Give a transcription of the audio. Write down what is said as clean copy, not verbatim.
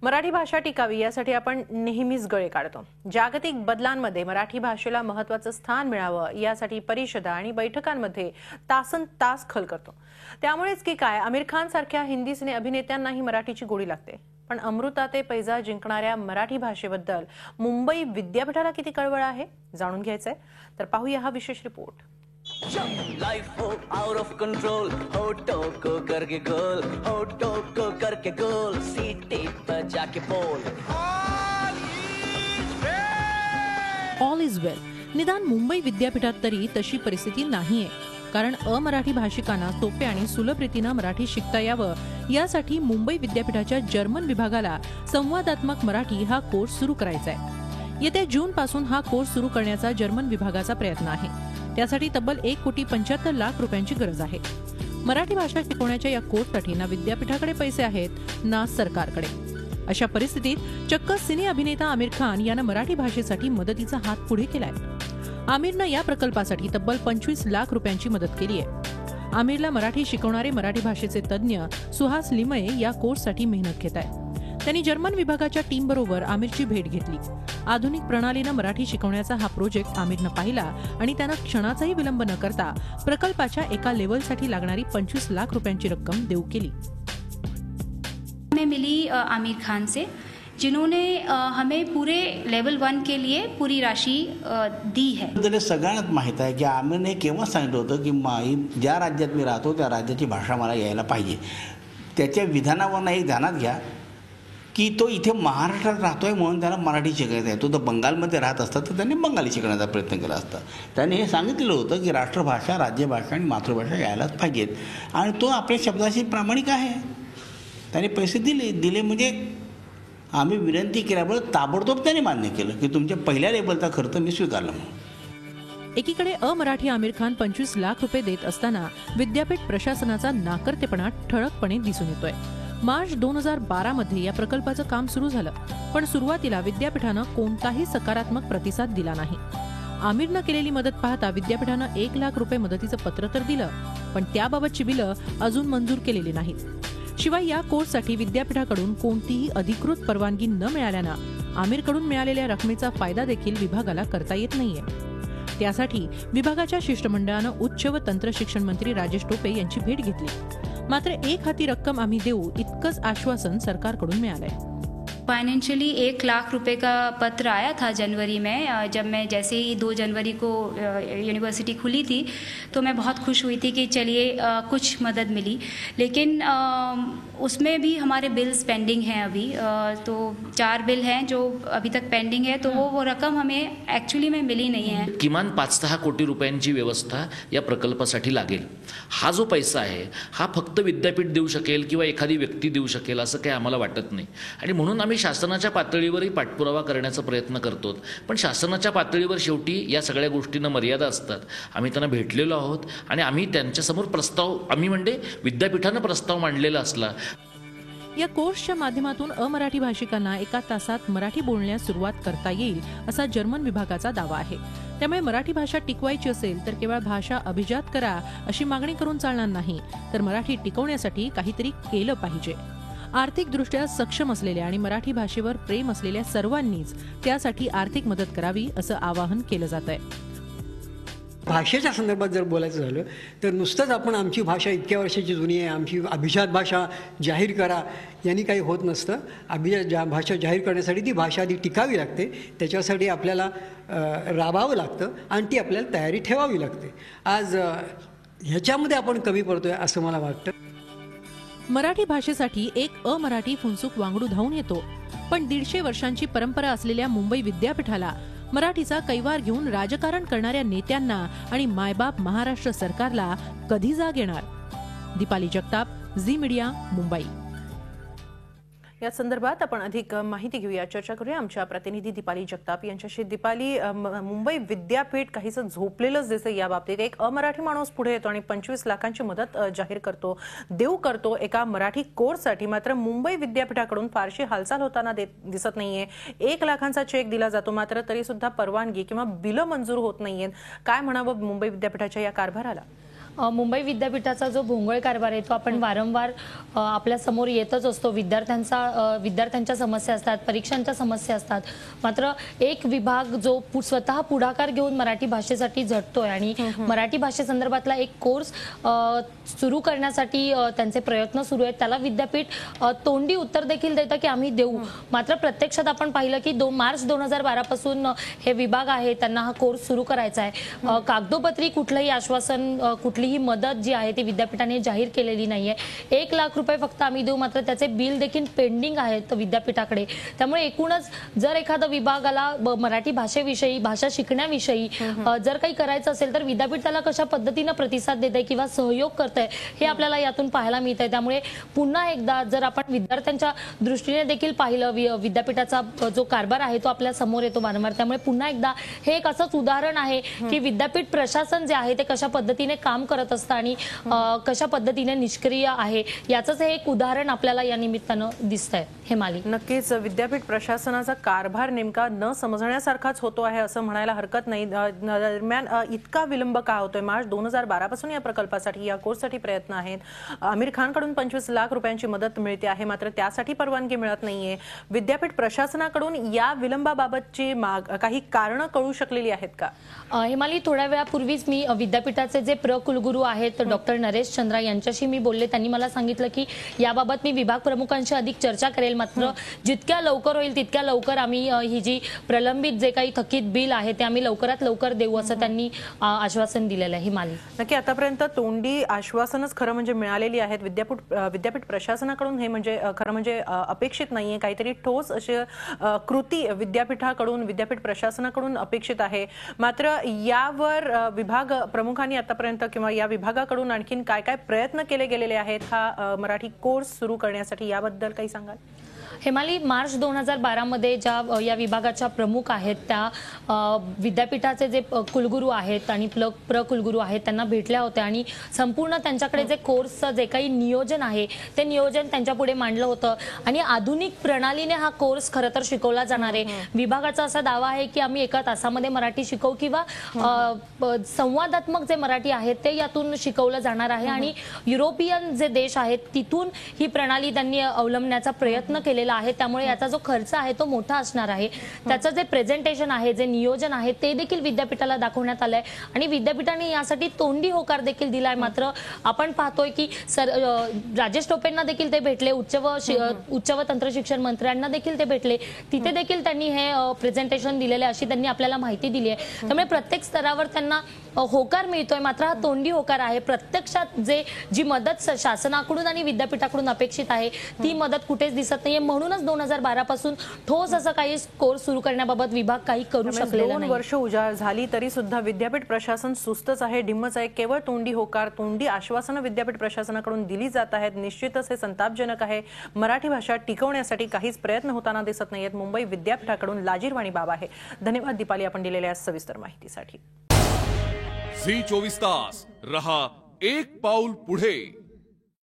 मराठी भाषा टिकावी यासाठी आपण नेहमीच गळे काढतो। जागतिक बदलांमध्ये मराठी भाषेला महत्त्वाचं स्थान मिळावं यासाठी परिषदा आणि बैठकांमध्ये तासनतास खल करतो। त्यामुळेच की काय आमिर खान सारख्या हिंदी सिने अभिनेत्यांनाही मराठीची गोडी लागते। पण अमृता ते पैजा जिंकणाऱ्या मराठी भाषेबद्दल मुंबई विद्यापीठाला किती कळवळ आहे जाणून घ्यायचंय, तर पाहूया हा विशेष रिपोर्ट। लाइफ हो आउट ऑफ कंट्रोल, होठों को करके गोल, होठों को करके गोल, सीटी पर जाके बोल ऑल इज वेल। निदान मुंबई विद्यापीठात तरी तशी परिस्थिती नाहीये, कारण अमराठी भाषिकांना सोपे आणि सुलभ रीतीने मराठी शिकता यावं यासाठी मुंबई विद्यापीठाच्या जर्मन विभागाला संवादात्मक मराठी हा कोर्स सुरू करायचा आहे। येत्या जून पासून हा कोर्स सुरू करण्याचा जर्मन विभागाचा प्रयत्न आहे। त्यासाठी तब्बल 1,75,00,000 रुपयांची गरज आहे। मराठी भाषा शिकवण्याच्या या कोर्ससाठी ना विद्यापीठाकडे पैसे आहेत ना सरकारकडे। अशा परिस्थितीत चक्क सिने अभिनेता आमिर खान यानं मराठी भाषेसाठी मदतीचा हात पुढे केलाय। आमिरनं या प्रकल्पासाठी तब्बल 25 लाख रुपयांची मदत केली आहे। आमिरला मराठी शिकवणारे मराठी भाषेचे तज्ज्ञ सुहास लिमये या कोर्ससाठी मेहनत घेत आहेत। त्यांनी जर्मन विभागाच्या टीम बरोबर आमिरची भेट घेतली। आधुनिक प्रणालीनं मराठी शिकवण्याचा हा प्रोजेक्ट आमिरनं पाहिला आणि त्यानं क्षणाचाही विलंब न करता प्रकल्पाच्या एका लेवलसाठी लागणारी 25 लाख रुपयांची रक्कम देऊ केली। हमें मिली आमिर खान से, जिन्होंने हमें पूरे लेवल 1 के लिए पूरी राशि दी है। त्याला सगळ्यांनाच माहित आहे की आमिरने केव्हा सांगितलं होतं की ज्या राज्यात मी राहतो त्या राज्याची भाषा मला यायला पाहिजे। त्याच्या विधानावरून एक ध्यानात घ्या की तो इथे महाराष्ट्रात राहतोय म्हणून त्याला मराठी शिकायचं आहे। तो जर बंगालमध्ये राहत असता तर त्यांनी बंगाली शिकण्याचा प्रयत्न केला असता। त्यांनी हे सांगितलेलं होतं की राष्ट्रभाषा, राज्यभाषा आणि मातृभाषा यायलाच पाहिजेत आणि तो आपल्या शब्दाशी प्रामाणिक आहे। त्याने पैसे दिले म्हणजे आम्ही विनंती केल्याबरोबर ताबडतोब त्याने मान्य केलं की तुमच्या पहिल्या लेवलचा खर्च मी स्वीकारला म्हणून। एकीकडे अमराठी आमिर खान 25 लाख रुपये देत असताना विद्यापीठ प्रशासनाचा नाकर्तेपणा ठळकपणे दिसून येतोय। मार्च 2012 मध्ये या प्रकल्पाचं काम सुरू झालं, पण सुरुवातीला विद्यापीठानं कोणताही सकारात्मक प्रतिसाद दिला नाही। आमिरनं केलेली मदत पाहता विद्यापीठानं 1 लाख रुपये मदतीचं पत्र तर दिलं, पण त्याबाबतची बिलं अजून मंजूर केलेली नाहीत। शिवाय या कोर्ससाठी विद्यापीठाकडून कोणतीही अधिकृत परवानगी न मिळाल्यानं आमिरकडून मिळालेल्या रकमेचा फायदा देखील विभागाला करता येत नाहीये। त्यासाठी विभागाच्या शिष्टमंडळानं उच्च व तंत्र शिक्षण मंत्री राजेश टोपे यांची भेट घेतली। मात्र एक हाती रक्कम आम्ही देऊ इतकंच आश्वासन सरकारकडून मिळालंय। फाइनेंशियली 1 लाख रुपए का पत्र आया था जनवरी में। जब मैं जैसे ही 2 जनवरी को यूनिवर्सिटी खुली थी तो मैं बहुत खुश हुई थी कि चलिए कुछ मदद मिली, लेकिन उसमें भी हमारे बिल्स पेंडिंग हैं अभी। तो 4 बिल हैं जो अभी तक पेंडिंग है, तो वो रकम हमें एक्चुअली में मिली नहीं है। किमान 5-6 कोटी रुपयांची व्यवस्था या प्रकल्पासाठी लागेल। हा जो पैसा आहे हा फक्त विद्यापीठ देऊ शकेल किंवा एखादी व्यक्ती देऊ शकेल असं काही आम्हाला वाटत नाही आणि म्हणून आम्ही शासनाच्या पातळीवरही पाठपुरावा करण्याचा प्रयत्न करतो। पण शासनाच्या पातळीवर शेवटी या सगळ्या गोष्टींना मर्यादा असतात। आम्ही त्यांना भेटलेलो आहोत आणि आम्ही त्यांच्यासमोर प्रस्ताव म्हणजे विद्यापीठानं प्रस्ताव मांडलेला असला। या कोर्सच्या माध्यमातून अमराठी भाषिकांना 1 तासात मराठी बोलण्यास सुरुवात करता येईल असा जर्मन विभागाचा दावा आहे। त्यामुळे मराठी भाषा टिकवायची असेल तर केवळ भाषा अभिजात करा अशी मागणी करून चालणार नाही, तर मराठी टिकवण्यासाठी काहीतरी केलं पाहिजे। आर्थिकदृष्ट्या सक्षम असलेल्या आणि मराठी भाषेवर प्रेम असलेल्या सर्वांनीच त्यासाठी आर्थिक मदत करावी असं आवाहन केलं जात आहे। भाषेच्या संदर्भात जर बोलायचं झालं तर नुसतंच आपण आमची भाषा इतक्या वर्षाची जुनी आहे, आमची अभिजात भाषा जाहीर करा यांनी काही होत नसतं। अभिजात भाषा जाहीर करण्यासाठी ती भाषा आधी टिकावी लागते, त्याच्यासाठी आपल्याला राबावं लागतं आणि ती आपल्याला तयारी ठेवावी लागते। आज ह्याच्यामध्ये आपण कमी पडतोय असं मला वाटतं। मराठी भाषेसाठी एक अमराठी फुंसूक वांगडू धावून येतो, पण 150 वर्षांची परंपरा असलेल्या मुंबई विद्यापीठाला मराठीचा कैवार घेऊन राजकारण करणाऱ्या नेत्यांना आणि मायबाप महाराष्ट्र सरकारला कधी जाग येणार? Deepali Jagtap, Zee media, Mumbai. या संदर्भात आपण अधिक माहिती घेऊया, चर्चा करूया आमच्या प्रतिनिधी दीपाली जगताप यांच्याशी। दीपाली, मुंबई विद्यापीठ काहीसं झोपलेलंच दिसतं या बाबतीत। एक अमराठी माणूस पुढे येतो आणि 25 लाखांची मदत जाहीर करतो एका मराठी कोर्ससाठी। मात्र मुंबई विद्यापीठाकडून फारशी हालचाल होताना दिसत नाहीये। 1 लाखांचा चेक दिला जातो, मात्र तरी सुद्धा परवानगी किंवा बिलं मंजूर होत नाहीयेत। काय म्हणावं मुंबई विद्यापीठाच्या या कारभाराला? मुंबई विद्यापीठाचा जो भोंगळ कारभार आहे तो आपण वारंवार आपल्या समोर येतच असतो. विद्यार्थ्यांच्या समस्या असतात, परीक्षांच्या समस्या असतात. मात्र एक विभाग जो स्वतः पुढाकार घेऊन मराठी भाषेसाठी झटतोय आणि मराठी भाषेसंदर्भातला एक कोर्स सुरू करण्यासाठी त्यांचे प्रयत्न सुरू आहेत, त्याला विद्यापीठ तोंडी उत्तर देखील देतं की आम्ही देऊ. मात्र प्रत्यक्षात आपण पाहिलं की मार्च 2012 पासून हे विभाग आहे त्यांना हा कोर्स सुरू करायचा आहे. कागदोपत्री कुठलंही आश्वासन, कुठलीही मदत जी आहे ती विद्यापीठाने जाहीर केलेली नाहीये. 1 लाख रुपये फक्त आम्ही देऊ, मात्र त्याचे बिल देखील पेंडिंग आहेत विद्यापीठाकडे. त्यामुळे एकूणच जर एखादा विभागाला मराठी भाषेविषयी, भाषा शिकण्याविषयी जर काही करायचं असेल तर विद्यापीठ त्याला कशा पद्धतीने प्रतिसाद देत आहे किंवा सहयोग करत आहे हे आपल्याला यातून पाहायला मिळतंय. त्यामुळे पुन्हा एकदा जर आपण विद्यार्थ्यांच्या दृष्टीने देखील पाहिलं, विद्यापीठाचा जो कारभार आहे तो आपल्या समोर येतो वारंवार. त्यामुळे पुन्हा एकदा हे एक असंच उदाहरण आहे की विद्यापीठ प्रशासन जे आहे ते कशा पद्धतीने काम करत असतं आणि कशा पद्धतीने निष्क्रिय आहे याचंच हे एक उदाहरण आपल्याला या निमित्तानं दिसतंय. हेमाली, नक्कीच विद्यापीठ प्रशासनाचा कारभार नेमका न समजण्यासारखाच होतो आहे असं म्हणायला हरकत नाही. दरम्यान इतका विलंब का होतोय? मार्च 2012 पासून या प्रकल्पासाठी, या कोर्ससाठी प्रयत्न आहेत. आमिर खानकडून 25 लाख रुपयांची मदत मिळते आहे, मात्र त्यासाठी परवानगी मिळत नाहीये. विद्यापीठ प्रशासनाकडून या विलंबाबाबतची काही कारणं कळू शकलेली आहेत का? हेमाली, थोड्या वेळापूर्वीच मी विद्यापीठाचे जे कुलगुरू आहेत डॉक्टर नरेश चंद्रा यांच्याशी मी बोलले. त्यांनी मला सांगितलं की याबाबत मी विभाग प्रमुखांशी अधिक चर्चा करेल, मात्र जितक्या लवकर होईल तितक्या लवकर आम्ही ही जी प्रलंबित जे काही थकीत बिल आहे ते आम्ही लवकरात लवकर देऊ असं त्यांनी आश्वासन दिलेलं आहे. हिमाली, नक्की आतापर्यंत तोंडी आश्वासनच खरं म्हणजे मिळालेली आहेत. विद्यापीठ प्रशासनाकडून हे म्हणजे खरं म्हणजे अपेक्षित नाहीये, काहीतरी ठोस अशी कृती विद्यापीठाकडून, विद्यापीठ प्रशासनाकडून अपेक्षित आहे. मात्र यावर विभाग प्रमुखांनी आतापर्यंत किंवा या विभागाकडून आणखीन काय काय प्रयत्न केले गेलेले आहेत हा मराठी कोर्स सुरू करण्यासाठी, याबद्दल काही सांगाल? हेमाली, मार्च 2012 मध्ये ज्या या विभागाच्या प्रमुख आहेत त्या विद्यापीठाचे जे कुलगुरू आहेत आणि प्रकुलगुरू आहेत त्यांना भेटल्या होत्या आणि संपूर्ण त्यांच्याकडे जे कोर्सचं जे काही नियोजन आहे ते नियोजन त्यांच्या पुढे मांडलं होतं. आणि आधुनिक प्रणालीने हा कोर्स खरं तर शिकवला जाणार आहे. विभागाचा असा दावा आहे की आम्ही एका तासामध्ये मराठी शिकवू किंवा संवादात्मक जे मराठी आहे ते यातून शिकवलं जाणार आहे. आणि युरोपियन जे देश आहेत तिथून ही प्रणाली त्यांनी अवलंबण्याचा प्रयत्न केलेला आहे. त्यामुळे याचा जो खर्च आहे तो मोठा असणार आहे. त्याचं जे प्रेझेंटेशन आहे, जे नियोजन आहे ते देखील विद्यापीठाला दाखवण्यात आलंय आणि विद्यापीठाने यासाठी तोंडी होकार देखील दिलाय. मात्र आपण पाहतोय की राजेश टोपेंना देखील ते भेटले, उच्च व तंत्र शिक्षण मंत्र्यांना देखील ते भेटले, तिथे देखील त्यांनी हे प्रेझेंटेशन दिलेले अशी त्यांनी आपल्याला माहिती दिली आहे. त्यामुळे प्रत्येक स्तरावर त्यांना होकार मिळतोय, मात्र हा तोंडी होकार आहे. प्रत्यक्षात जी मदत शासनाकडून आणि विद्यापीठाकडून अपेक्षित आहे ती मदत कुठेच दिसत नाहीये. म्हणूनच 2012 पासून ठोस असं काही कोर्स सुरू करण्याबाबत विभाग काही करू शकलेला नाही. 2 वर्ष उजाड झाली तरी सुद्धा विद्यापीठ प्रशासन सुस्तच आहे, ढिम्मच आहे. केवळ तोंडी होकार, तोंडी आश्वासनं विद्यापीठ प्रशासनाकडून दिली जात आहेत. निश्चितच हे संतापजनक आहे. मराठी भाषा टिकवण्यासाठी काहीच प्रयत्न होताना दिसत नाहीयेत. मुंबई विद्यापीठाकडून लाजीरवाणी बाब आहे. धन्यवाद दीपाली, आपण दिलेल्या सविस्तर माहितीसाठी. झी 24 तास रहा एक पाऊल पुढे.